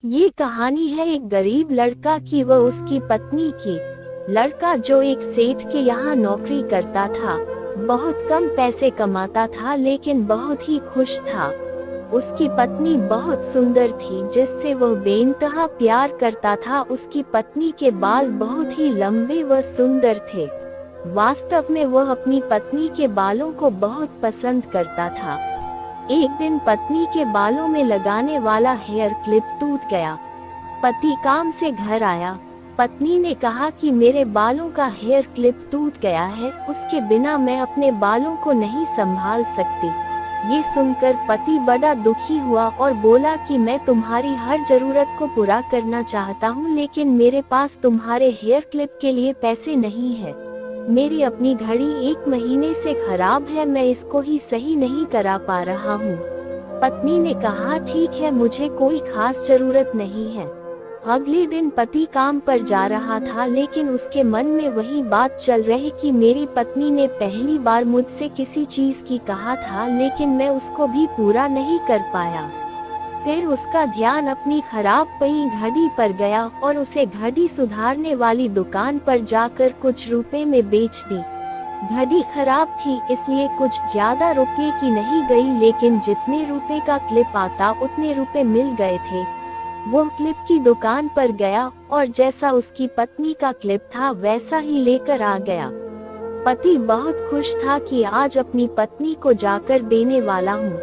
ये कहानी है एक गरीब लड़का की व उसकी पत्नी की। लड़का जो एक सेठ के यहाँ नौकरी करता था, बहुत कम पैसे कमाता था लेकिन बहुत ही खुश था। उसकी पत्नी बहुत सुंदर थी जिससे वह बेइंतहा प्यार करता था। उसकी पत्नी के बाल बहुत ही लंबे व सुंदर थे। वास्तव में वह अपनी पत्नी के बालों को बहुत पसंद करता था। एक दिन पत्नी के बालों में लगाने वाला हेयर क्लिप टूट गया। पति काम से घर आया। पत्नी ने कहा कि मेरे बालों का हेयर क्लिप टूट गया है, उसके बिना मैं अपने बालों को नहीं संभाल सकती। ये सुनकर पति बड़ा दुखी हुआ और बोला कि मैं तुम्हारी हर जरूरत को पूरा करना चाहता हूँ, लेकिन मेरे पास तुम्हारे हेयर क्लिप के लिए पैसे नहीं है। मेरी अपनी घड़ी 1 महीने से खराब है, मैं इसको ही सही नहीं करा पा रहा हूँ। पत्नी ने कहा ठीक है, मुझे कोई खास जरूरत नहीं है। अगले दिन पति काम पर जा रहा था लेकिन उसके मन में वही बात चल रही कि मेरी पत्नी ने पहली बार मुझसे किसी चीज की कहा था लेकिन मैं उसको भी पूरा नहीं कर पाया। फिर उसका ध्यान अपनी खराब पई घड़ी पर गया और उसे घड़ी सुधारने वाली दुकान पर जाकर कुछ रुपए में बेच दी। घड़ी खराब थी इसलिए कुछ ज्यादा रुपए की नहीं गई, लेकिन जितने रुपए का क्लिप आता उतने रुपए मिल गए थे। वो क्लिप की दुकान पर गया और जैसा उसकी पत्नी का क्लिप था वैसा ही लेकर आ गया। पति बहुत खुश था कि आज अपनी पत्नी को जाकर देने वाला हूँ।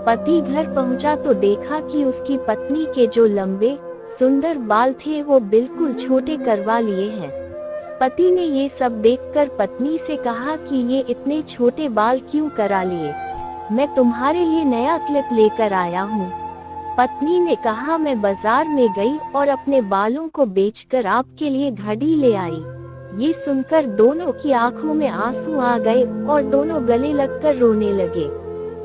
पति घर पहुंचा तो देखा कि उसकी पत्नी के जो लंबे सुंदर बाल थे वो बिल्कुल छोटे करवा लिए हैं। पति ने ये सब देखकर पत्नी से कहा कि ये इतने छोटे बाल क्यों करा लिए, मैं तुम्हारे लिए नया क्लिप लेकर आया हूँ। पत्नी ने कहा मैं बाजार में गई और अपने बालों को बेचकर आपके लिए घड़ी ले आई। ये सुनकर दोनों की आंखों में आंसू आ गए और दोनों गले लगकर रोने लगे।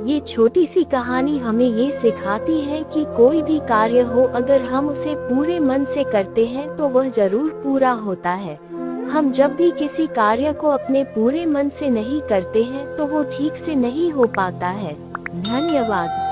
ये छोटी सी कहानी हमें ये सिखाती है कि कोई भी कार्य हो, अगर हम उसे पूरे मन से करते हैं तो वह जरूर पूरा होता है। हम जब भी किसी कार्य को अपने पूरे मन से नहीं करते हैं तो वो ठीक से नहीं हो पाता है। धन्यवाद।